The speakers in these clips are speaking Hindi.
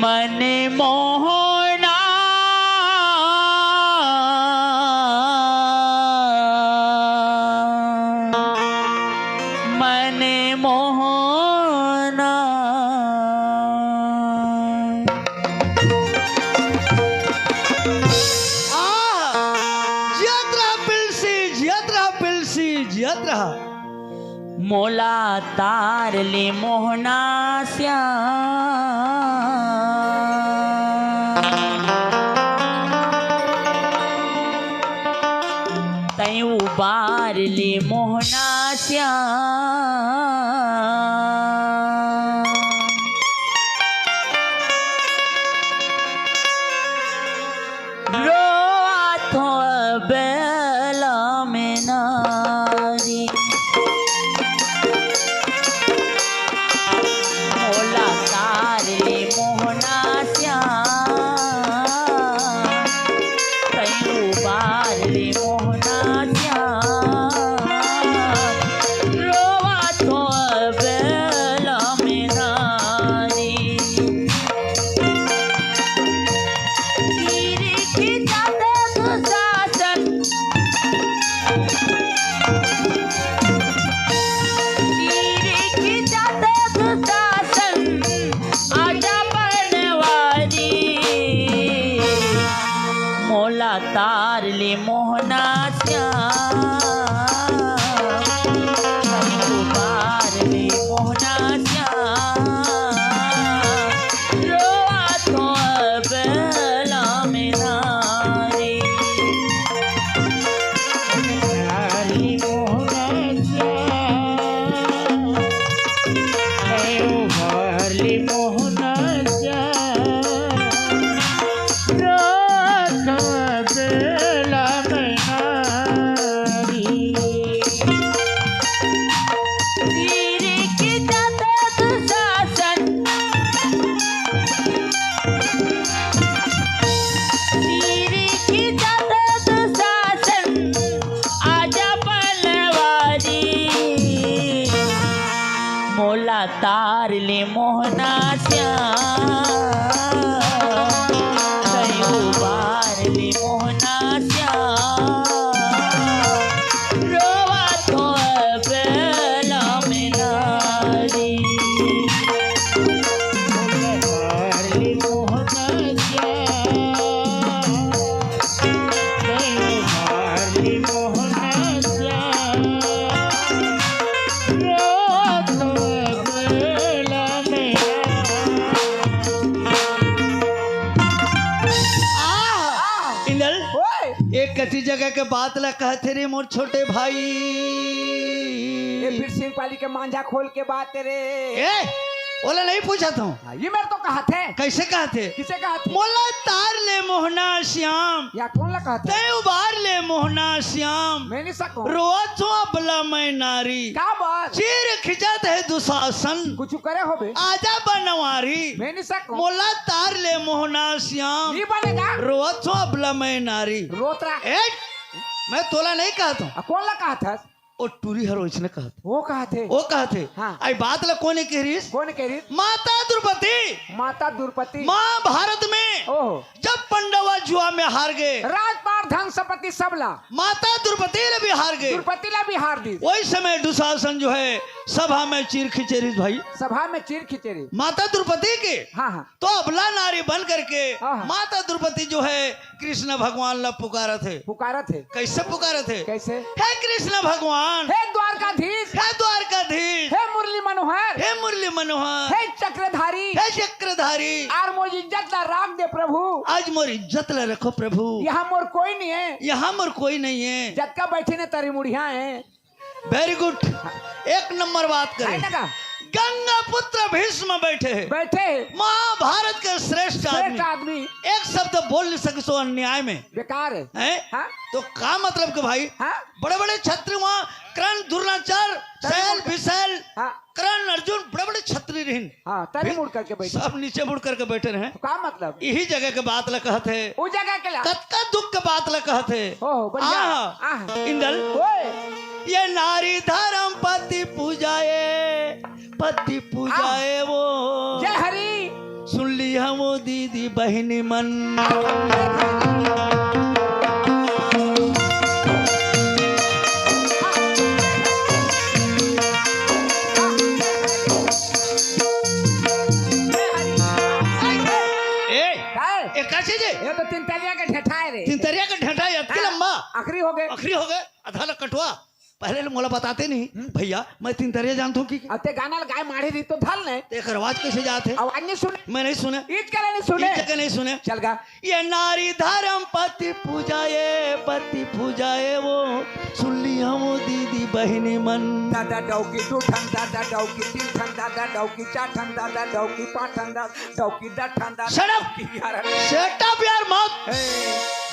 मन मोहना मन मोहना जियत रहा मोला तार ले मोहना तय बार ले मोहना रोआ तो बेला में नारी मोला तार ले मोहना तयू बार ले मोहना रोवा तो बेला में नारी तीर की जाते दुशासन तीर की जाते दुशासन आजा बनवारी मोला तार ले मोहना बार ले मोहना रोआ तो बेला में नारी मोला तार ले मोहना तयू बार ले मोहना रोवा तो बेला में नारी एक कति जगह के बात ला कहते रे मोर छोटे भाई ये फिर सिंह पाली के मांझा खोल के बात रे बोला नहीं पूछा था ये मेरे तो कहा थे कैसे कहा थे किसे कहा थे मोला तार ले मोहना श्याम या कौन ला कहा थे तय उबार ले मोहना श्याम मैं नहीं सकूं रोज तो अबला मैं नारी क्या बात चीर खिंचत है दुशासन कुछ करे हो बे आजा बनवारी मैं नहीं सकूं मोला तार ले मोहना श्याम ये बनेगा रोज तो अबला मैं नारी रोतरा मैं तोला नहीं कहा था कौन ला कहा था ओ टूरी हर इसने कहा था वो कहा थे वो कहा थे हाँ। आई बात ला कोने कह रही कौन कह रही माता द्रौपदी माता द्रौपदी माँ भारत में ओहो जब पंडवा जुआ में हार गए राजपाट धन संपत्ति सबला माता द्रौपदी ने भी हार गए द्रौपदी ला भी हार दी वही समय दुशासन जो है सभा में चीर खिचेरी भाई सभा में चीर खिचेरी माता द्रौपदी के हाँ हाँ तो अबला नारी बन करके हाँ। माता द्रौपदी जो है कृष्ण भगवान ला पुकारा थे पुकारा थे कैसे पुकारे थे कैसे हे कृष्ण भगवान हे द्वारकाधीश हे द्वारकाधीश हे मुरली मनोहर हे मुरली मनोहर हे चक्रधारी हे चक्रधारी आर मोर इज्जत ला राख दे प्रभु आज मोर इज्जत ला रखो प्रभु यहाँ मोर कोई नहीं है यहाँ मोर कोई नहीं है जटका बैठे ने तारी मुड़िया है वेरी गुड एक नंबर बात है करें ना का? गंगा पुत्र भीष्म बैठे हैं बैठे महाभारत के श्रेष्ठ श्रेष्ठ आदमी आदमी एक शब्द बोल नहीं सके सो अन्याय में बेकार है हैं? हाँ? तो का मतलब के भाई हाँ? बड़े बड़े छत्री वहाँ कर्ण द्रोणाचार्य शैल विशैल हाँ? कर्ण अर्जुन बड़े बड़े छत्री रहे हाँ तारी मुड़ करके बैठे सब नीचे मुड़ करके बैठे रहे तो का मतलब यही जगह के बात ला कहते उस जगह के ला कतका दुख के बात ला कहते ओह बढ़िया इंदल ओए ये नारी धर्म पति पूजाए वो जय हरि सुन ली हम हमो दीदी बहनी मन। ए कैसे जे ये तो तीन तलिया के ठेठाए रे। तिनतरिया का ढंटा अति लंबा आखिरी हो गए। आखिरी हो गए आधा लग कटवा। पहले मोला बताते नहीं भैया मैं तिनतरिया जानता हूँ कि अते गाना गाय माढ़ी री तो धल ने एक आवाज कैसे जाते आवाज नहीं सुने। मैं नहीं सुने ईद करे नहीं सुने। एक जगह नहीं सुने। चल गा ये नारी धर्म पति पूजाए वो सुन ली हम दीदी बहनी मन। दादा डौकी दू ठन दादा डौकी तीन ठन दादा डौकी चार ठन दादा डौकी पांच ठन दादा डौकी दस ठन दादा Shut up! डौकी यार सेट अप यार मत। हे।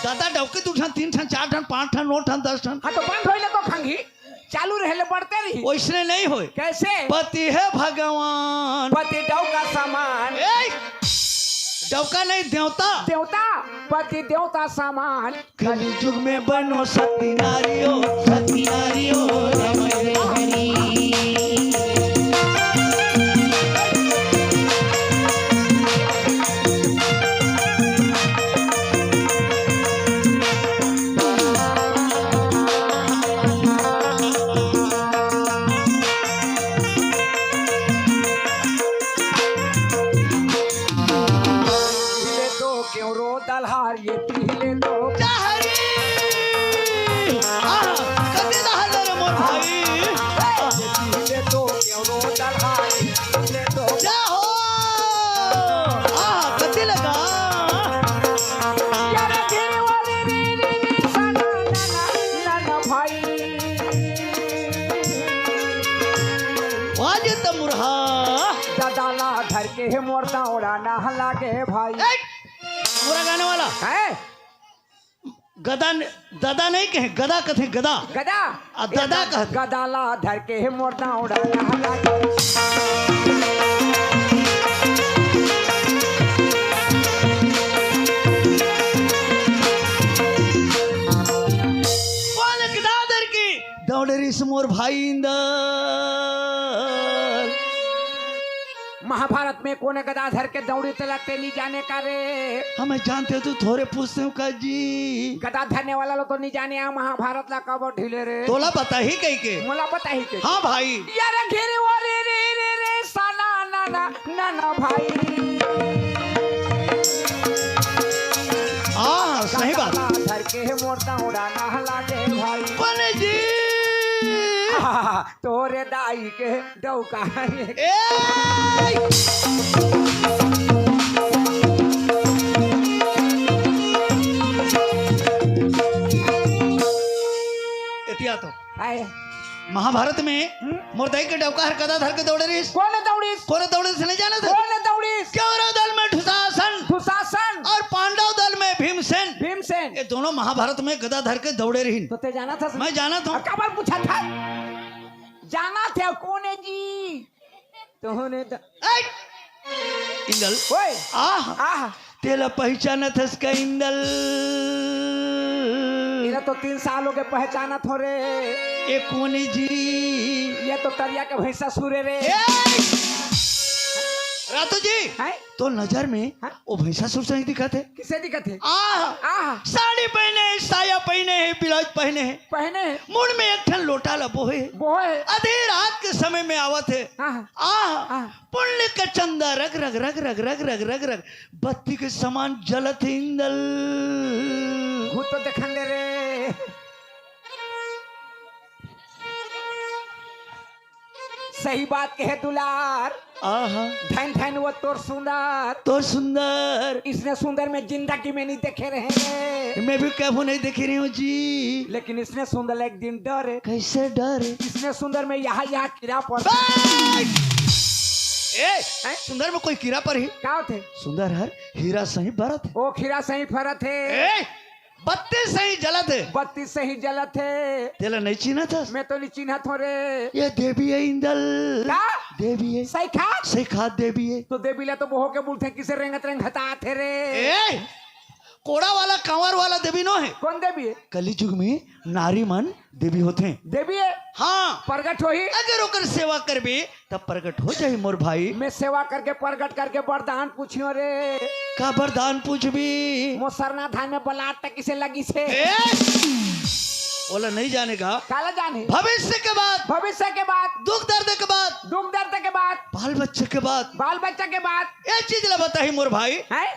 दादा डौके 2 ठन 3 ठन 4 ठन 5 ठन 9 ठन 10 ठन हाँ तो बंद होइले तो खंगी चालू रहले बढ़ते रही। वैसने नहीं होए। कैसे पति है भगवान पति डौका सामान ए डौका नहीं देवता देवता पति देवता सामान कली युग में बनो सती नारियो रमय हरी। पीले तो क्यों रो दलहार ये पीले तो हरी कते दहल रे मोर भाई पीले तो क्यों रो दलहार ये पीले तो जा हो कते लगा यार तेरे वाले रे सना ना भाई वाज तमुरहा दादाला धर के है मोरता उड़ाना लागे भाई पूरा गाने वाला है गदा दादा नहीं कहे गदा कथे गदा गदा दादा कह गदाला धर के है मोरता उड़ाना लागे बोल गदादर की दौड़री मोर भाई इंदर। महाभारत में कोने गदा धर के दौड़ी चलाते नहीं जाने का रे हमें जानते हो तू थोड़े पूछते हो का जी गदा धरने वाला लोग तो नहीं जाने आ महाभारत ला कब ढीले रे तोला पता ही कही के मोला पता ही के हाँ भाई यार घेरे वाले रे रे रे साना ना ना ना ना भाई हाँ सही बात गदा धर के है मोरता उड़ाना लागे भाई बोले जी तोरे दाई के डौका ए इतिया तो आए महाभारत में मोरदाई के डौका हर कदा धर के दौड़े रही कौन दौड़ी कोने दौड़े से नहीं जाना था कौन दौड़ी कौरव दल में दुशासन दुशासन और पांडव दल में भीमसेन भीमसेन ये दोनों महाभारत में गदा धर के दौड़े रही। तो ते जाना था मैं जाना था कबर पूछा था जाना थे कौन है जी तूने इंदल ओए आह आह तेला पहचाना थस का इंदल इरा तो 3 साल हो गए पहचाना थोड़े ए कोने जी ये तो तरिया के भैंसा सुरे रे रातू जी है तो नजर में हाँ? वो भैंसा सुर से नहीं दिखा थे किसे दिक्कत है आह आह साड़ी पहने है साया पहने है ब्लाउज पहने है पहने मुंड में एक ठन लोटा लबो है बोए आधी रात के समय में आवत है आह आह आह पुण्य का चंदा रग रग रग रग रग रग रग रग बत्ती के समान जलत है इंदल भूत तो देखन दे रे सही बात कहे दुलार आहा धन धन वो तोर सुंदर तो सुंदर इसने सुंदर में जिंदगी में नहीं देखे रहे मैं भी कभी नहीं देखी रही हूँ जी लेकिन इसने सुंदर एक दिन डरे कैसे डर इसने सुंदर में यहाँ कीड़ा पड़ ए सुंदर में कोई कीड़ा पर ही क्या थे सुंदर हर हीरा सही भरत है ओ खीरा सही फरत है ए बत्ती सही जलत है बत्ती सही जलत है तेला नहीं चीना था मैं तो नहीं चिन्हत हो रे ये देवी है इंदल क्या देवी है सही खा सही खाद देवी है तो देवी ले तो बहु के बोलते किसे रेंगत रेंगता थे रे ए कोड़ा वाला कांवर वाला देवी नो है। कौन देवी है? कलयुग में नारी मन देवी होते हैं। देवी है, हाँ, प्रगट हो ही। अगर ओकर सेवा करबे तब प्रकट हो जाए मोर भाई। मैं सेवा करके प्रगट करके वरदान पूछियो रे। का वरदान पूछबी? मो सरना धान में बलाट तक किसे लगी से? बोला नहीं जानेगा। काला जाने भविष्य के बाद, भविष्य के बाद, दुख दर्द के बाद, दुख दर्द के बाद, बाल बच्चे के बाद, बाल बच्चा के बाद, ये चीज ला बताही मोर भाई, है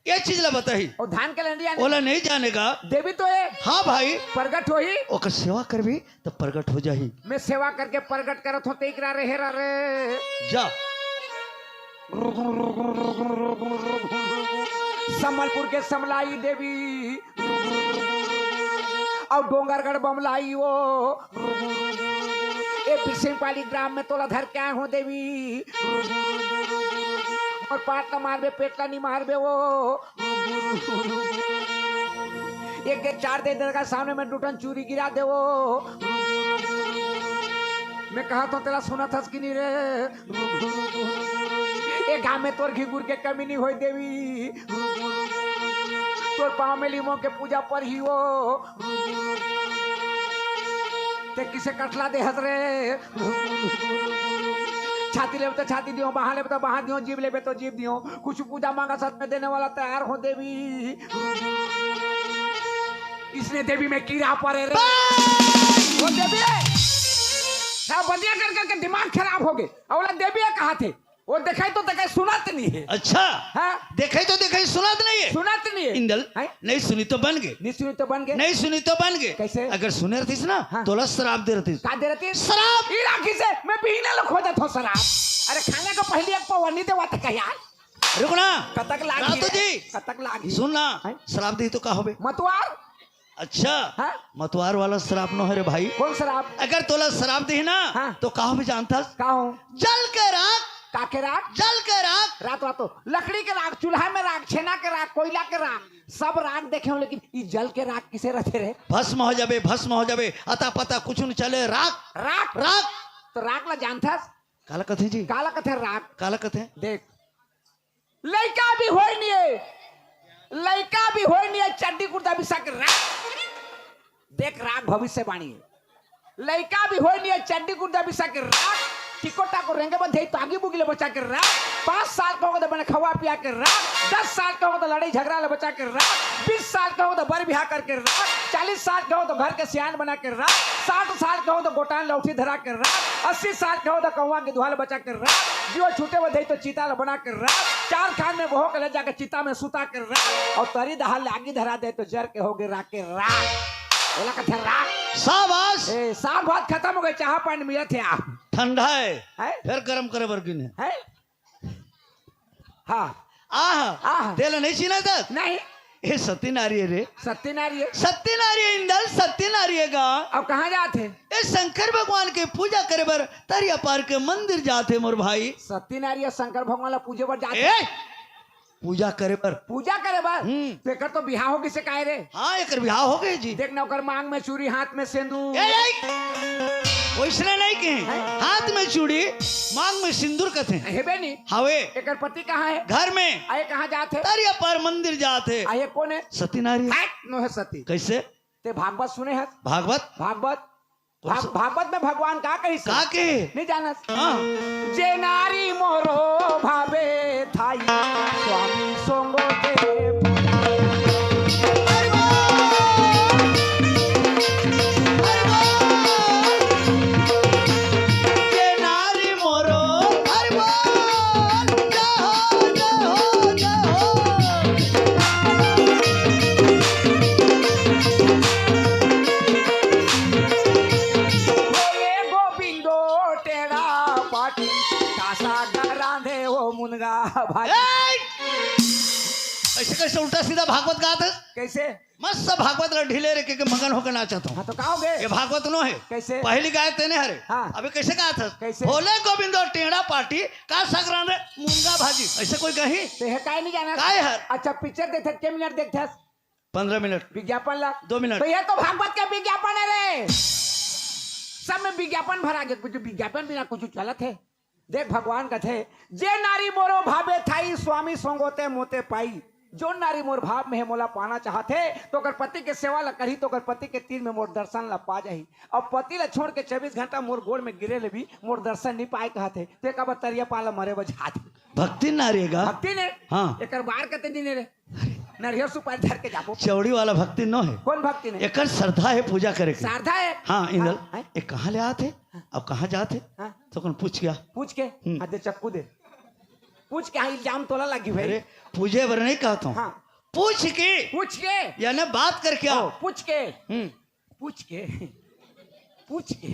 ये चीज ला बताही। और धान के लंडिया बोला नहीं जानेगा। देवी तो है, हाँ भाई, प्रगट हो ही। ओकर सेवा करबी तब प्रकट हो जाही। मैं सेवा करके प्रगट करत हो तेकरा रे हेरा रे। जा संबलपुर के समलाई देवी और डोंगरगढ़ बमलाई वो ए बिरसिंहपाली ग्राम में तोला धर के आए हो देवी। और पाटला मारबे पेटला नहीं मारबे वो। एक के 4 दिन का सामने में टूटन चूरी गिरा दे वो। मैं कहा तो तेरा सुना था कि नहीं रे। एक गाँव में तोर घी गुड़ के कमी नहीं होई देवी। तोर पाँव में लीमो के पूजा पर ही वो ते किसे कटला दे हस रे। छाती ले तो छाती दियो, बाहर ले तो बाहर दियो, जीव ले तो जीव दियो। कुछ पूजा मांगा सच में देने वाला तैयार हो देवी। इसने देवी में कीड़ा पड़े रे। वो देवी है बंदिया कर करके दिमाग खराब हो गए। और देवी कहा थे वो देखाई तो देखाई सुनात नहीं है। अच्छा, हाँ देखाई तो देखाई सुनात नहीं है। सुनात नहीं है। इंदल हैं? नहीं सुनी तो बन गए, नहीं सुनी तो बन गए, नहीं सुनी तो बन गए। कैसे? अगर सुने रही ना हाँ। तोला शराब दे रही। का दे रही शराब ई राखी से मैं पीने लो खोजत हो शराब। अरे खाने को पहले एक पवनी देवा तक यार। रुको ना, कतक लागी रातो रे, जी। कतक लागी। सुन ना, हैं? शराब दी तो का होबे? मतवार। अच्छा, हाँ? मतवार वाला शराब न है रे भाई। कौन शराब? अगर तोला शराब दी ना हाँ। तो का होबे जानता? का हूँ जल के राख, काके राख, जल के राख। रात रातो लकड़ी के राख, चूल्हा में राख, छेना के राख, कोयला के राख, सब राख देखे हो। लेकिन ई जल के राख किसे रखे रे? भस्म हो जाबे, भस्म हो जाबे, अता पता कुछ न चले। राख राख राख तो राख ला जानता काला कथे जी, काला कथे राख। काला कथे। देख लड़का भी होई नहीं है, लड़का भी होई नहीं है, चड्डी कुर्ता भी सक राख। देख राख भविष्यवाणी है। लड़का भी होई नहीं है, चड्डी कुर्ता भी सक राख। टिकोटा को रेंगे बंधे तो आगे बुगले बचा के राख। 5 साल का होगा तो मैंने खवा पिया के राख। 10 साल का होगा तो लड़ाई झगड़ा ले बचा के राख। 20 साल का होगा तो बर बिहा करके राख। 40 साल का हो तो घर के सियान बना के राख। 60 साल का हो तो गोटान लौठी धरा के राख। 80 साल का हो तो कौवा के दुहाल बचा के राख। जो छूटे बधे तो चीता बना के राख। 4 खान में बहो के ले जाकर चिता में सुता के राख। और तरी दहाल आगे धरा दे तो जर के हो गए राख के राख। बोला कथे राख। शाबाश, ए साल बाद खत्म हो गए, चाह पानी मिला थे आप ठंडा है है? फिर गरम करे बरकिन है। हाँ आह आह। तेल नहीं छीना था। नहीं ये सती नारी है रे, सत्य नारी है। सती नारी है इंदल, सती नारी है गा। अब कहाँ जाते? ये शंकर भगवान के पूजा करे बर तरिया पार के मंदिर जाते मोर भाई। सत्य नारी है, शंकर भगवान ला पूजे पर जाते। ए पूजा करे बर, पूजा करे बस। हम्म। तेकर तो बिहार होगी से काहे रे? हाँ एक बिहार हो गए जी। देख नौकर मांग में चूड़ी, हाथ में सिंदूर। वैसने नहीं कहे, हाथ में चूड़ी मांग में सिंदूर कथे हेबे नहीं। हवे। एकर पति कहाँ है? घर में। आये कहाँ जाते? तरिया पार मंदिर जाते। आये कौन है? सती नारी है। नो है सती। कैसे? ते भागवत सुने है? भागवत भागवत कौन सा? भागवत में भगवान का कही से? का के? नहीं जाना। हाँ। जे नारी मोरो भावे थाई स्वामी सोंगो ते ये नारी मोरो हरबोल जहो जहो जहो। बोले गोविंदो टेढ़ा पाटी कासा गरांधे हो मुनगा भाई। ऐसे कैसे उल्टा सीधा भागवत गात है? कैसे? मस्त भागवत ला ढीले रे के मगन होकर नाचत हूँ। हाँ तो कहोगे ये भागवत नो है। कैसे? पहली गाय तेने हरे। हाँ। अबे कैसे गात है? कैसे? भोले गोविंद और टेढ़ा पार्टी का सगरान रे मुंगा भाजी। ऐसे कोई कही? ते है काय नहीं जाना? काय हर? अच्छा पिक्चर देखते के मिनट देखते 15 मिनट, विज्ञापन ला 2 मिनट। तो ये तो भागवत का विज्ञापन है रे। सब में विज्ञापन भरा गया, कुछ विज्ञापन बिना कुछ चलत है। देख भगवान कथे जे नारी मोरो भावे थाई स्वामी सोंगोते मोते पाई। जो नारी मोर भाव में है मोला पाना चाहते तो अगर पति के सेवा ला करी तो अगर पति के तीर में मोर दर्शन ला पा जाही। अब पति ला छोड़ के 24 घंटा मोर गोड़ में गिरे ले भी मोर दर्शन नहीं पाए कहते तो एक बार तरिया पाला मरे बजा दे। भक्ति नारेगा भक्ति ने हाँ एक बार कहते दिन रे नरियर सुपारी धर के जाबो। चौड़ी वाला भक्ति न है, कौन भक्ति ने? एक श्रद्धा है पूजा करे के। श्रद्धा है हाँ इंदल हाँ? एक कहाँ ले आते अब कहाँ जाते हाँ? तो कौन पूछ गया पूछ के हाँ दे चक्कू दे पूछ के हाँ इल्जाम तोला लगी भाई। अरे पूजे बर नहीं कहता हूँ हाँ पूछ के पूछ के यानी बात करके आओ। पूछ के पूछ के पूछ के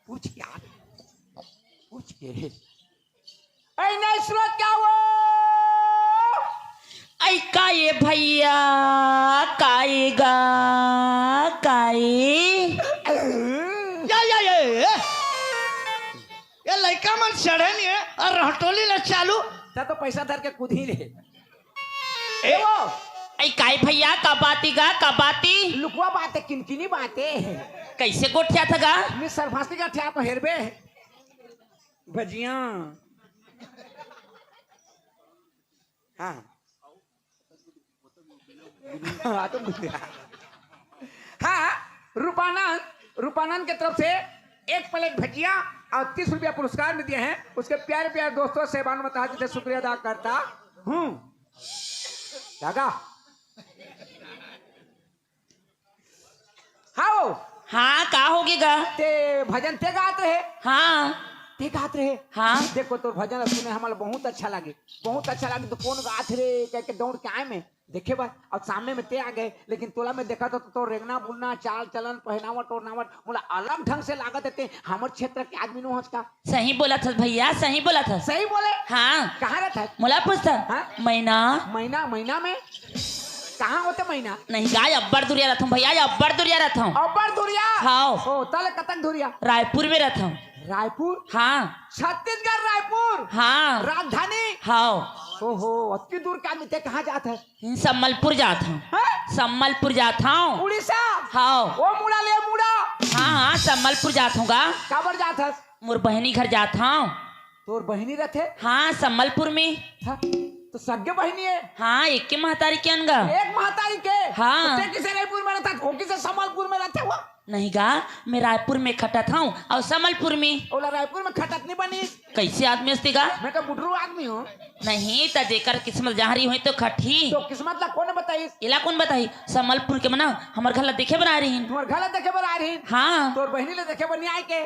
पूछ के पूछ के ऐ नहीं स्रोत क्या वो ऐ काये भैया काएगा काए ये लड़का मन चढ़े नहीं है और रहटोली ला चालू तो पैसा धर के कूद ही ले ए वो ऐ काये भैया कबाती गा कबाती लुकवा बातें किनकिनी बातें कैसे गोठिया था गा मैं सरफासी का ठ्या तो हेरबे भजिया हाँ हाँ तो हाँ रूपानंद के तरफ से 1 प्लेट भजिया और 30 रुपया पुरस्कार में दिए हैं। उसके प्यारे प्यारे दोस्तों से बानुमता जी से शुक्रिया अदा करता हूँ। जागा हाँ हाँ का होगेगा ते भजन ते गात रहे हाँ ते गात रहे हाँ देखो तो भजन सुने हमारा बहुत अच्छा लगे तो कौन गात रे कह के दौड़ के आए में देखे बा और सामने में ते आ गए लेकिन तोला में देखा तो रेगना बुलना चाल चलन पहनावट ओढ़नावट मोला अलग ढंग से लागत है हमारे क्षेत्र के आदमी नो हंसका। सही बोला था भैया सही बोला था सही बोले हाँ कहाँ रहता है मोला पूछता हाँ? महीना में कहाँ होते महीना नहीं गाय अब्बर दुरिया रहता हूँ भैया अब्बर दुरिया रहता हूँ अब्बर दुरिया हाँ ओ तल कतक दुरिया रायपुर में रहता हूँ रायपुर हाँ छत्तीसगढ़ रायपुर हाँ राजधानी हाँ ओहो अति दूर का आदमी ते कहाँ जाता है सम्मलपुर जाता हूँ सम्मलपुर जाता हूँ उड़ीसा हाँ ओ मुड़ा ले मुड़ा हाँ हाँ सम्मलपुर जाता हूँ गा काबर जाता है मोर बहनी घर जाता हूँ तोर बहनी रहते हाँ सम्मलपुर में तो सगे बहनी है हाँ एक के महतारी के अनगा एक महतारी के हाँ। तो किसे रायपुर में रहता है किसे सम्बलपुर में रहते हुआ नहीं गा मैं रायपुर में खटत हूँ और सम्बलपुर में ओला रायपुर में खटत नहीं बनी कैसे आदमी हस्ती गा मैं तो बुढ़रू आदमी हूँ नहीं तो जेकर किस्मत जहरी हुई तो खटी तो किस्मत ला कौन बताई इला कौन बताई सम्बलपुर के मना हमार घर ला देखे बना रही तुम्हारे घर देखे बर आ रही हाँ तोर बहनी ले देखे बर नहीं आए के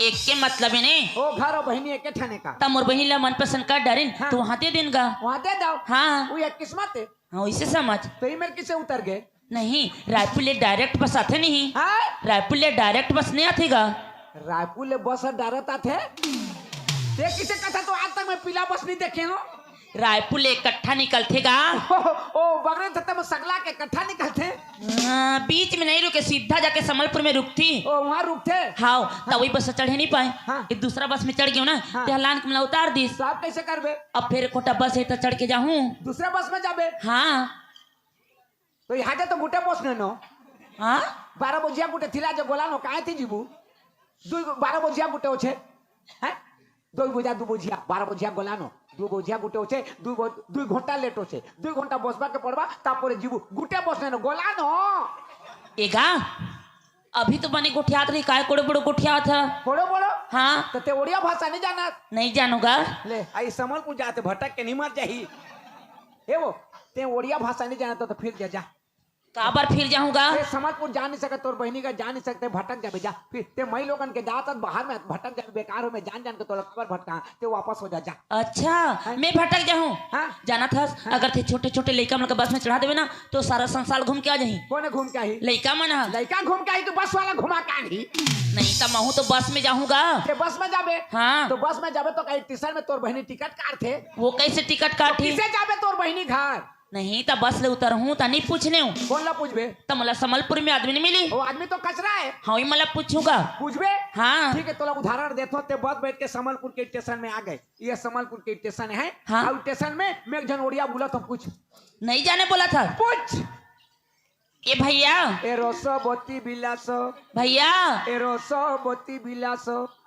एक के मतलब है ने ओ घर और बहनी एक ठाने का तब मोर बहनी ला मन पसंद कर डरिन हाँ। तो वहाँ दे दिन गा वहाँ दे दो हाँ वो एक किस्मत है हाँ वैसे समझ तो ये मेरे किसे उतर गए नहीं रायपुर ले डायरेक्ट बस आते नहीं हाँ रायपुर ले डायरेक्ट बस नहीं आती गा रायपुर ले बस डायरेक्ट आते देख किसे कथा तो आज तक मैं पीला बस नहीं देखे हो रायपुर ले इकट्ठा निकलते गा ओ बगरे थते में सगला के इकट्ठा निकलते बीच में नहीं रुके सीधा जाके सम्बलपुर में रुकती ओ वहाँ रुकते हाँ तब वही बस चढ़े नहीं पाए हाँ। एक दूसरा बस में चढ़ गयो ना हाँ। तो लान के मला उतार दी साहब कैसे करबे अब फिर कोटा बस है तो चढ़ के जाऊं दूसरे बस में जाबे हाँ तो यहाँ के तो गुटे बस नो हाँ 12 बजिया गुटे थिला जो गोला नो काहे थी जीबू 12 बजिया गुटे होछे हैं 2 बजिया 2 बजिया 12 बजिया गोला नो 2 बजिया गुटे होछे 2 घंटा लेट होछे 2 घंटा बसबा के पड़बा तापरे जीबू गुटे बस नो गोला नो एगा अभी तो बने गोठियात रही काय कोड़े बड़ो गोठिया था बोलो बोलो हाँ तो ते ओडिया भाषा नहीं जाना नहीं जानूंगा ले आई समलपुर जाते भटक के नहीं मर जाही हे वो ते ओडिया भाषा नहीं जाना तो फिर जा का बार फिर जाऊंगा ते समलपुर जा नहीं सकते तोर बहनी का जा नहीं सकते भटक जाबे जा फिर ते मई लोगन के जात बाहर में भटक जाबे बेकार हो में जान जान के तोर पर भटका ते वापस हो जा जा अच्छा मैं भटक जाऊं हाँ जाना था अगर थे छोटे छोटे लड़का मन के बस में चढ़ा देवे ना तो सारा संसार घूम के आ जाही कौन घूम के आई लड़का मन हा। लड़का घूम के आई तो बस वाला घुमा के आई नहीं तो महू तो बस में जाऊंगा ते बस में जाबे हाँ तो बस में जाबे तो कहीं स्टेशन में तोर बहनी टिकट काट थे वो कैसे टिकट काटी किसे जाबे तोर बहनी घर नहीं तो बस ले उतर हूँ तो नहीं पूछने हूँ कौन ला पूछबे तो मला सम्बलपुर में आदमी नहीं मिली वो आदमी तो कचरा है हाँ वही मला पूछूंगा पूछबे हाँ ठीक है तो उदाहरण देते ते बस बैठ के समलपुर के स्टेशन में आ गए ये समलपुर के स्टेशन है हाँ। और स्टेशन में मैं जन ओडिया बोला तो पूछ नहीं जाने बोला था पूछ ए भैया ए रसवती बिलास भैया ए रसवती बिलास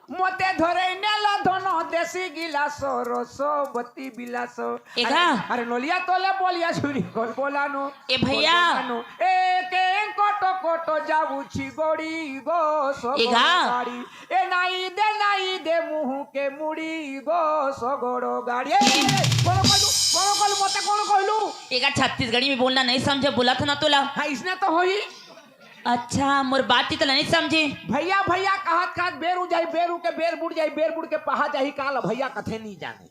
मोते धरे नेला धनो देसी गिलासो रोसो बत्ती बिलासो एगा। अरे नोलिया तोले बोलिया छुरी गोल बोलानो ए भैया। ए के कोटो कोटो जाऊची गोड़ी गो सो एगा। गाड़ी ए नाई दे मुंह के मुड़ी गो सो गोड़ो गाड़ी ए कोन कहलू मोते कोन कहलू एगा छत्तीसगढ़ी में बोलना नहीं समझे, बोला था ना तोला। हां इसने तो होई अच्छा मोर बात ही तो नहीं समझे। भैया भैया कहत कहत बेरू जाई बेरू के बेर बुड़ जाई बेर बुड़ के पहा जाई काल भैया कथे नहीं जाने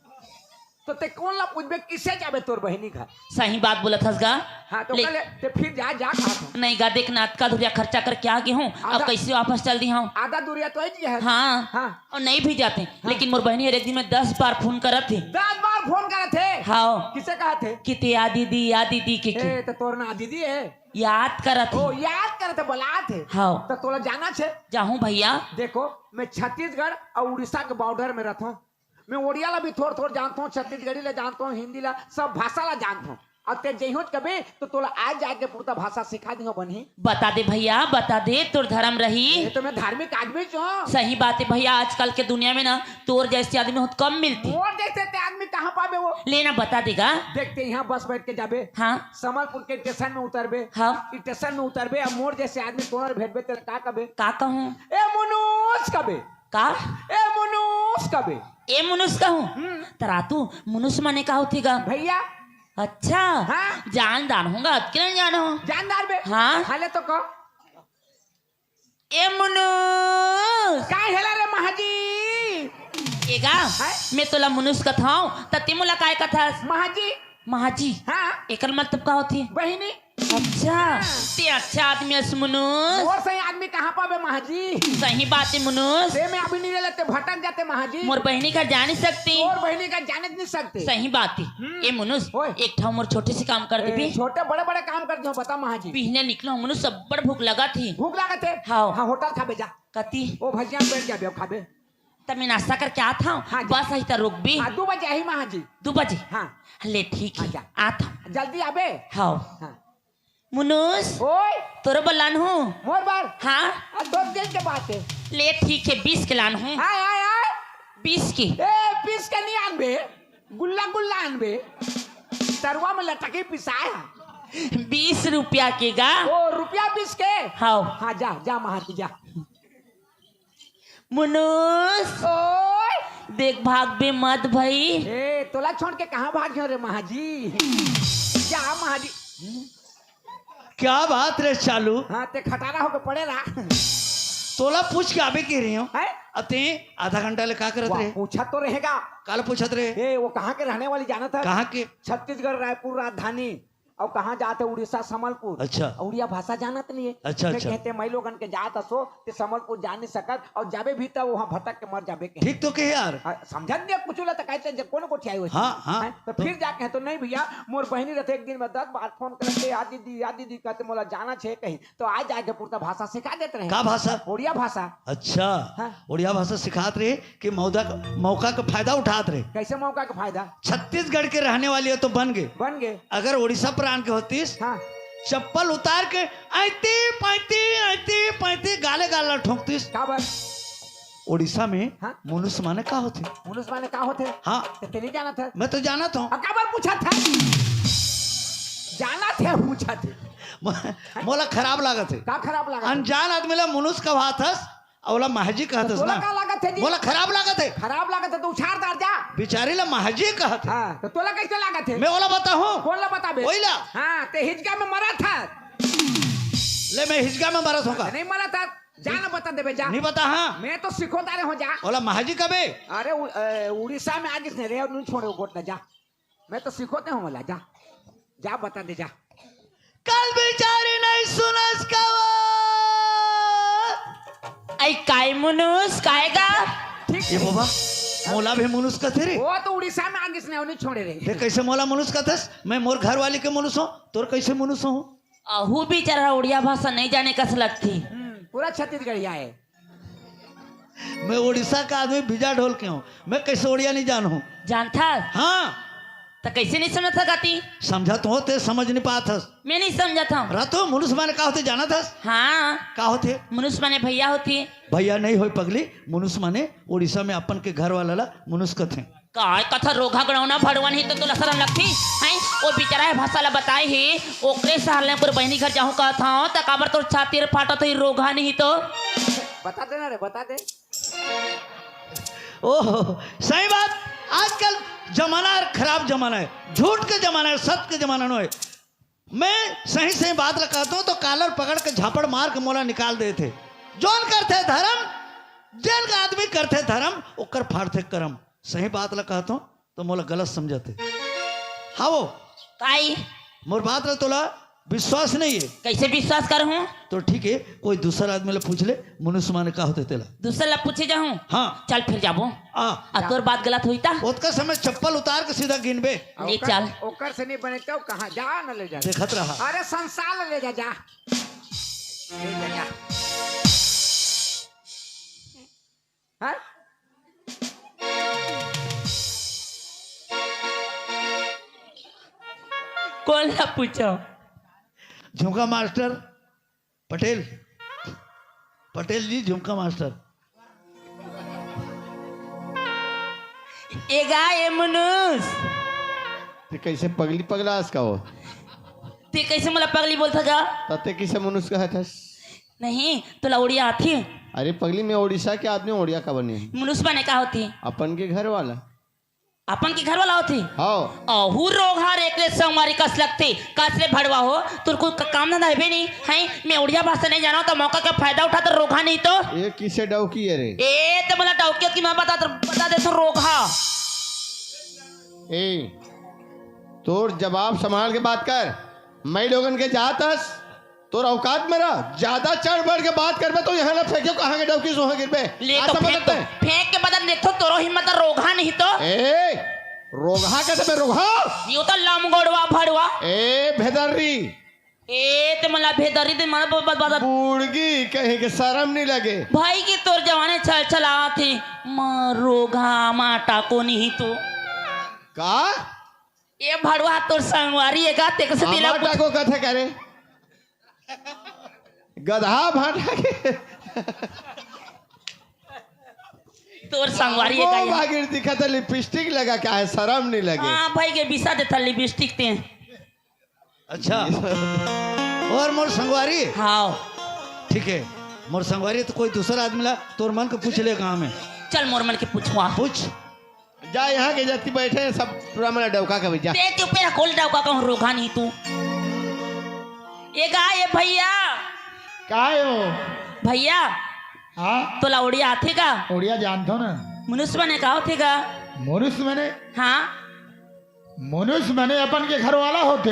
तो ते कौन ला पूछबे किसे जाबे तोर बहनी घर। सही बात बोला था गा। हां तो कल ते फिर जा कहत नहीं गा, देख नात का धुरिया खर्चा करके आ गई हूँ, अब कैसे वापस चल दी हूँ। आधा दूरिया तो है। हाँ, हाँ। और नहीं भी जाते लेकिन मोर बहनी हर एक दिन में 10 बार फोन करत थे। 10 बार फोन करे थे। हाँ किसे कहा थे कि ते आ दीदी के ए तो तोर ना दीदी है याद करत ओ थे। याद करे थे बुला थे। हाँ तो तोला जाना छे जाहूँ भैया। देखो मैं छत्तीसगढ़ और उड़ीसा के बॉर्डर में रहता हूँ। मैं ओडिया ला भी थोड़ थोड़ जानता हूँ, छत्तीसगढ़ी ला जानता हूँ, हिंदी ला सब भाषा ला जानता हूँ। और ते जइहो कबे तो तोला आज जाके पूरा भाषा सिखा दियो बनी। बता दे भैया बता दे, तोर धर्म रही। ये तो मैं धार्मिक आदमी हूँ। सही बात है भैया, आजकल के दुनिया में ना तोर जैसे आदमी बहुत कम मिलती। मोर जैसे ते आदमी कहाँ पाबे वो लेना बता देगा। देखते यहाँ बस बैठ के जाबे हाँ समरपुर के स्टेशन में उतरबे। हाँ स्टेशन में उतरबे अब मोर जैसे आदमी तोहर भेटबे तेरे का कबे का कहूँ ए मुनुस कबे का ए मुनुस कबे ए मुनुस कहूँ तरातू मुनुस माने का होती गा भैया। अच्छा हाँ? जानदार होगा क्यों जानो। जानदार बे हाँ हाले तो को ए मुनुस का हेला रे महाजी एगा हाँ? मैं तोला मुनुस कथाऊं तते मोला काय कथास महाजी महाजी। हाँ एकर मतलब का होती। बहिनी अच्छा ते अच्छा आदमी है मुनुस। और सही आदमी कहाँ पाबे महाजी। सही बात है मुनुस। ते में अभी नहीं लेते भटक जाते महाजी। मोर बहनी का जान ही सकती। और बहिनी का जाने नहीं सकते। सही बात है। ए मुनुस ओए। एक ठाव मोर छोटे से काम कर दे भी। छोटे बड़े बड़े काम करते हो बता महाजी। पीने निकलो मुनुस सब बड़ भूख लगा थी। भूख लागत है हाँ। हाँ होटल खाबे जा कती ओ भजिया बैठ जाबे अब खाबे। तब मैं नाश्ता करके आता हूँ। हाँ, बस आई तो रुक भी। हाँ 2 बजे आई महाजी। 2 बजे हाँ ले ठीक है अच्छा। आता हूँ। जल्दी आबे। हाँ हाँ मुनुस ओए तोरे बलान हूँ। मोर बार हाँ 2 दिन के बात है। ले ठीक है 20 के लान हूँ। आय आय आय 20 की ए पीस के नहीं आनबे गुल्ला गुल्ला आनबे तरुआ में लटके पिसाया 20 रुपया के गा। ओ रुपया 20 के। हाँ हाँ जा जा महाजी जा। मुनुस ओए देख भाग बे मत भाई। ए तोला छोड़ के कहाँ भाग गयो रे महाजी। जा महाजी। क्या बात रे चालू हाँ ते खटारा होके पड़े रहा। तोला पूछ के आबे के रही हूँ है अते आधा घंटा ले का करत वाह, रे पूछा तो रहेगा। काल पूछत रे ए वो कहाँ के रहने वाली जाना था। कहाँ के छत्तीसगढ़ रायपुर राजधानी और कहाँ जाते उड़ीसा संबलपुर। अच्छा। उड़िया भाषा जानत नहीं है। अच्छा, मैं अच्छा। कहते मैं लोगन के जात असो ते संबलपुर जा नहीं सकत और जाबे भी तो वहाँ भटक के मर जाबे के। ठीक तो के यार समझत नहीं कुछ ला तो कहते जे कोनो को चाहिए होई। हाँ, हाँ। हैं? तो फिर जाके तो नहीं भैया मोर बहनी रहते एक दिन में 10 बार फोन करते आ दीदी कहते मोला जाना छे कहीं तो आज जाके पूरा भाषा सिखा देते रहे। का भाषा उड़िया भाषा। अच्छा हाँ। उड़िया भाषा सिखात रहे कि मौका का फायदा उठात रहे। कैसे मौका का फायदा छत्तीसगढ़ के रहने वाली हो तो बन गए। अगर उड़ीसा प्रांत के होतीस हाँ चप्पल उतार के आती पाती गाले गाला ठोकतीस। का बस उड़ीसा में हाँ? मुनुस माने का होते। मुनुस माने का होते। हाँ ते नहीं जाना था। मैं तो जाना था का बार पूछा था जाना थे पूछा थे। मोला खराब लागत है। का खराब लगा अनजान आदमी ला मुनुस का बात हस औला महाजी कहत हस तोला ना का लागत है जी। मोला खराब लागत है। खराब लागत है तो उछाड़ दार जा। बिचारी ला महाजी कहत है। हाँ तो तोला कैसे लागत है। मैं ओला बताऊं कौन ला बताबे। ओइला हाँ ते हिजका में मरा था। ले मैं हिजगा में मरत होगा नहीं मरा था जाना बता देबे जा। नहीं बता। हाँ मैं तो सिखो तारे हो जा। ओला महाजी कबे अरे उड़ीसा में आज इसने रे नहीं छोड़े गोट ना जा। मैं तो सिखोते हूँ वाला जा जा बता दे जा। कल बिचारी नहीं सुनस का आई काय मुनुस कायगा। ठीक ये बाबा मोला भी मुनुस का थे रे। वो तो उड़ीसा में आज इसने नहीं छोड़े रे। फिर कैसे मोला मुनुस का थस मैं मोर घर वाली के मुनुस हूँ तोर कैसे मुनुस हूँ। अहू बेचारा उड़िया भाषा नहीं जाने कस लगती। पूरा छत्तीसगढ़िया है। मैं उड़ीसा का आदमी बिजा ढोल के हूँ मैं कैसे उड़िया नहीं जानू। जानता हाँ तो कैसे नहीं समझ सकाती? समझत हो ते समझ नहीं पात हस। मैं नहीं समझा था। रातो मनुष्य माने का होते जाना था? हाँ, का होते? मनुष्य माने भैया होती है। भैया नहीं होई पगली, मनुष्य माने उड़ीसा में अपन के घर वाला ला मनुष्य कथे। काय कथा रोगा गड़ौना भड़वन ही तो तुला शरम लगती हैं? वो बेचारा है भाषा ला बताए ही ओकरे सहरले पर बहनी घर जाऊं का था त काबर तो छाती रे फाटा तो रोगा नहीं तो बता दे ना रे, बता दे। ओह सही बात। आजकल जमाना खराब जमाना है, झूठ के जमाना है, सत्य के जमाना नहीं है। मैं सही सही बात लगाता हूँ तो कालर पकड़ के झापड़ मार के मोला निकाल देते। जोन करते धर्म, जेल का आदमी करते धर्म, ओकर फाड़ते करम। सही बात लगाता हूँ तो मोला गलत समझते। हाँ वो काई मोर बात ला तोला विश्वास नहीं है? कैसे विश्वास कर हूँ? तो ठीक है, कोई दूसरा आदमी ला पूछ ले मनुष्य माने का होते तेला। दूसरा ला पूछे जाऊं? हाँ चल फिर जाबो। आ तोर बात गलत हुई था। ओतका समय चप्पल उतार के सीधा गिनबे। ले चल। ओकर से नहीं बने तो कहाँ जा न ले जा। देखत रहा। अरे संसार ले जा, जा ले जा, जा। हाँ? कौन ला पूछो? झुमका मास्टर पटेल, पटेल जी झुमका मास्टर। एगा ए मनुष्य ते कैसे पगली पगलास का हो? ते कैसे मला पगली बोलता का? तते किसे मनुष्य का था? नहीं तुला उड़िया आती? अरे पगली में ओडिशा के आदमी ओडिया का बने मनुष्य बने का होती? अपन के घर वाला। अपन की घर वाला होती? हाँ अहू रोगार एकले संगवारी कस लगती कसले भड़वा हो तुर को काम धंधा है नहीं है। मैं उड़िया भाषा नहीं जाना तो मौका का फायदा उठा तो रोगा नहीं तो ये किसे डौकी है रे? ए तो मला डाउकियत की मैं बता दे तो रोगा। ए तोर जवाब संभाल के बात कर। मैं लोगन के जातस तोर औकात मेरा ज्यादा चढ़ बढ़ के बात करबे तो यहाँ ना फेंकियो कहाँ के डौकी सोहा गिरबे। ले तो फेंक के बदल देखो तोरो हिम्मत रोगा नहीं तो ए रोगा के तबे रोगा यो तो लमगोड़वा भड़वा। ए भेदरी ए ते मला भेदरी ते मला बता बूढ़गी कहीं के शर्म नहीं लगे भाई की तोर जवाने चल चला थी रोगा माटा को नहीं तो का ये भड़वा तोर संगवारी है का ते से दिला आमाटा को कथे करे गधा भाटा के तोर संगवारी है वो का भागीर दिखा था लिपस्टिक लगा क्या है शर्म नहीं लगे। हाँ भाई के बिसा दे था लिपस्टिक ते। अच्छा और मोर संगवारी? हाँ ठीक है, मोर संगवारी तो कोई दूसरा आदमी ला तोर मन को पूछ ले गाँव में। चल मोर मन के पूछवा पूछ। जा यहाँ के जाति बैठे हैं सब पूरा मेरा डौका का जा। ते क्यों पेरा खोल डाउका कहूँ रोगा नहीं तू? ये गाय है भैया। का है वो? भैया हाँ तो लौड़िया आथे का? उड़िया जानते हो ना? मनुष्य बने का होते का? मनुष्य मैंने हाँ मनुष्य मैंने अपन के घर वाला होते।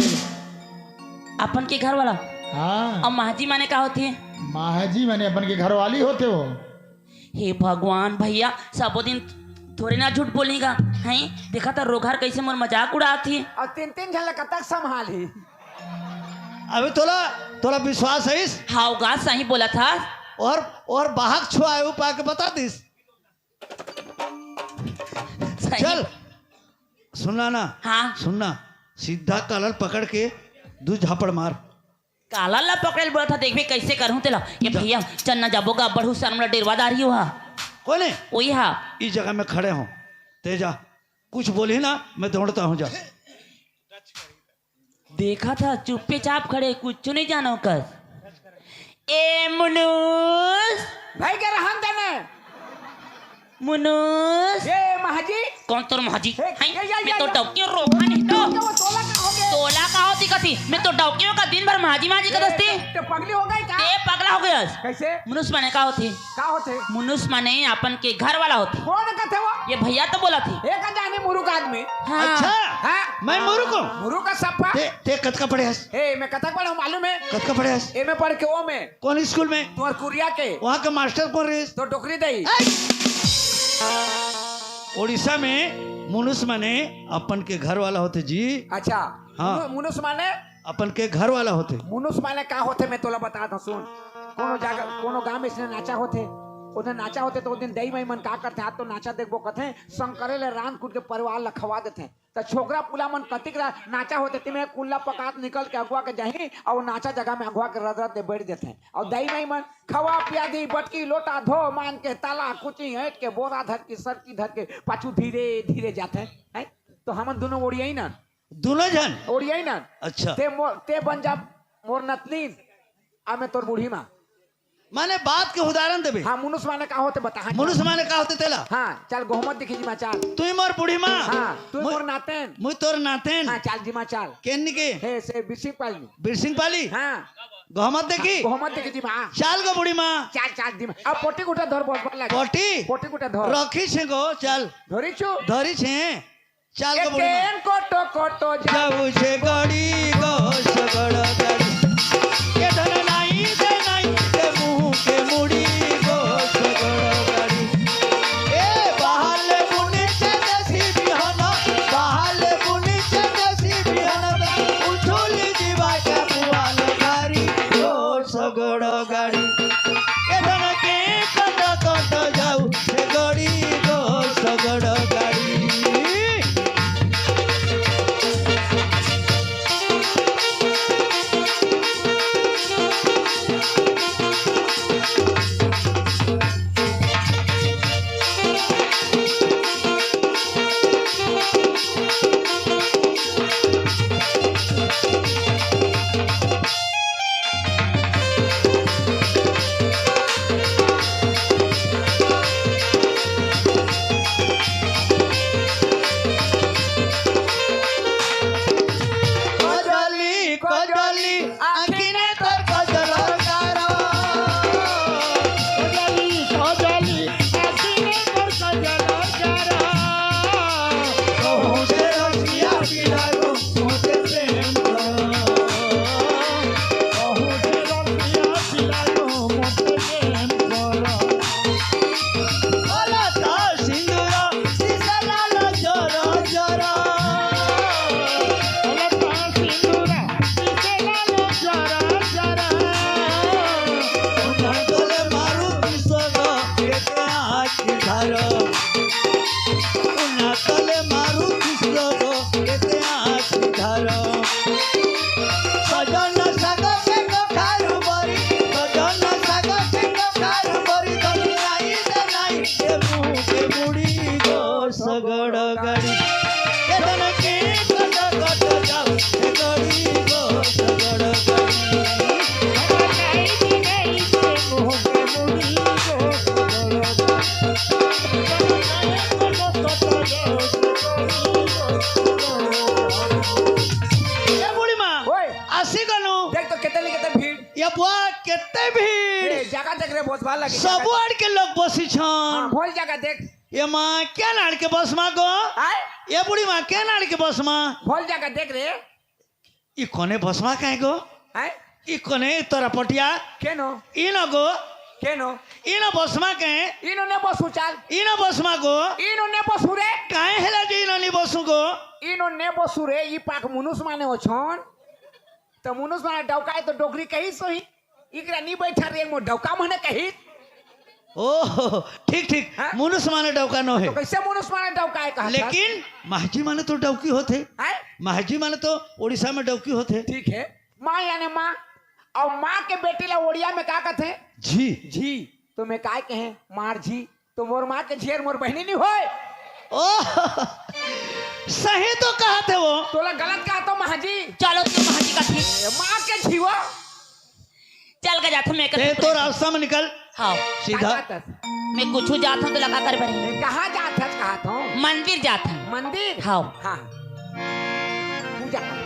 अपन के घर वाला। हाँ और महाजी माने का होती है? महाजी मैंने अपन के घर वाली होते हो। हे भगवान भैया सबो दिन थोड़े ना झूठ बोलेगा हैं? देखा था रोघार कैसे मोर मजाक उड़ाती है। और तीन तीन झलक तक संभाली। अभी तोला तोला विश्वास है इस? हाँ गा सही बोला था। और बाहक छुआ है वो पाके बता दिस। सही। चल सुनना ना। हाँ सुनना, सीधा कलर पकड़ के दू झापड़ मार। काला ला पकड़ बोला था देखबे कैसे करूँ तेला। ये भैया चन्ना जाबोगा बढ़ू शर्मला डेरवादारी हो। कौन है? वही हाँ इस जगह में खड़े हो तेजा, कुछ बोली ना मैं दौड़ता हूँ। जा देखा था चुप्पे चाप खड़े कुछ नहीं जानो कर। ए मुनुस भाई के रहन देने मुनुस ये महाजी कौन तोर महाजी हे, हैं? या, मैं तो या। डौकियों रोका नहीं तो वो तोला का हो गए। तोला का होती कथी? मैं तो डौकियों का दिन भर महाजी महाजी का दस्ती तो पगली हो गई का? ते पगला हो गया। कैसे मनुष्य माने का होती? का होते? मनुष्य माने अपन के घर वाला होती। कौन कहते वो? ये भैया तो बोला थी। एक जाने मुरुक आदमी। हाँ। अच्छा हाँ मैं मुरुक हूँ। मुरुक का सप्पा। ते कद का पढ़े हस? ए मैं कथक पढ़ा हूँ मालूम है? कद का पढ़े हस? ए में पढ़ के वो में कौन स्कूल में? तुम्हार कुरिया के वहाँ का मास्टर कौन रहे? तो टोकरी दई। उड़ीसा में मनुष्य माने अपन के घर वाला होते जी। अच्छा हाँ। मुनुस माने अपन के घर वाला होते। मुनुस माने का होते मैं तोला बता दूं सुन। कोनो जगह कोनो गांव में इसने नाचा होते उधर नाचा होते तो दिन दही मई मन का करते हाथ तो नाचा देखबो कथे शंकरे ले रान कूट के परिवार ला खवा देते तो छोकरा पुला मन कतिक नाचा होते तिमे कुल्ला पकात निकल के अगुआ के जाही और नाचा जगह में अगुआ के रद दे बैठ देते और दही मई मन खवा पिया दी बटकी लोटा धो मान के ताला कुची हट के बोरा धर के सरकी धर के पाछू धीरे धीरे जाते हैं तो हम दोनों ओढ़िया ना दोनों जन ओढ़िया ना अच्छा ते बन जा मोर नतनी आ मैं तोर बूढ़ी माँ माने बात के उदाहरण देबे हाँ मुनुस माने का होते बता हाँ, मनुष्य माने का होते तेला हाँ चल गोहमत दिखी जी माँ चाल तू मोर बूढ़ी माँ हाँ तू मोर नातेन मुई तोर नातेन हाँ चाल जी माँ चाल केन के हे से बिरसिंह पालनी बिरसिंह पाली हाँ गहमत देखी गोहमत दिखी जी माँ चाल गो बूढ़ी माँ चाल चाल जी माँ अब पोटी गुटा धर बहुत बड़ लगे पोटी पोटी गुटा धर रखी छे गो चल धरी छु धरी छे चाल गो बूढ़ी माँ केन कोटो कोटो जा जाऊ छे गड़ी गो सगड़ गड़ी के धन नाई दे नाई के मुंह के मुड़ी गो सगड़ गड़ी ए बहाल बुनी छे देसी बिहन बहाल बुनी छे देसी बिहन उछुली जीवा के पुआल गाड़ी गो सगड़ गाड़ी के धन के कट कट जाऊ छे गड़ी गो सगड़ गाड़ी कजली कजली आखिने तर कजल गारा कजली कजली आखिने पर कजल गारा कहूँ से रसिया पिला गो मुझे प्रेम करो कहूँ से रसिया पिलायो मोते प्रेम करो ओला ता सिंदूर सिसला लो जरा जरा अलता सिंदूरा पिसेला लो जरा जरा उन्ना तोले मारू विश्व गो केते आखि धारो उन्ना तोले मारू विश्व गो केते आखि धारो सजन साग पेको खारु बरी सजन साग पेको खारु बरी दली नाई दे नाई के मुंह के मुड़ी गो सगड़ गाड़ी के धन के कट कट जाऊ के गड़ी गो सगड़ गाड़ी नहीं नहीं के मुंह के मुड़ी को ए बुढ़ी माँ ओए आसी गनु देख तो कितने भीड़ ये बुआ केते भीड़ ए, जगह देख रे बहुत भाल लगे सब आड़ के लोग बसी हाँ, छन भोल जगह देख ये माँ क्या नाड़ के बस माँ गो आए ये बुढ़ी माँ क्या नाड़ के बस माँ भोल जगह देख रे ई कोने बस माँ काहे गो आए ई कोने तोरा पटिया केनो ई न गो केनो ई न बस माँ काहे इन्होंने बसु चाल ई न बस माँ गो इन्होंने बसु रे काहे हेला जो ई न नी बसु गो इन्होंने बसु रे ई पाक मुनुस माने हो छन तो मुनुस माने डौकाए तो डोगरी कही सोही इकरा नी बैठा रे मो डौका माने कही ओह ठीक ठीक हाँ? मुनुस माने डौका न तो है कैसे मुनुस माने डौकाए कहा लेकिन महाजी माने तो डौकी होते आए महाजी माने तो उड़ीसा में डौकी होते ठीक है माँ यानी माँ और माँ के बेटे ला ओडिया में का कहते हैं जी झी तो मैं काय कहे मार झी तो मोर माँ के झेर मोर बहनी नहीं होए ओह सही तो कहा थे वो तोला गलत कहा तो महाजी चलो तू महाजी का थी माँ के झीवा चल के जाता मैं ते तो रास्ता में निकल हाँ सीधा मैं कुछ जाता हूँ तो लगा कर बड़ी कहाँ जात है कहा था मंदिर जाता हूँ मंदिर हाँ हाँ पूजा कर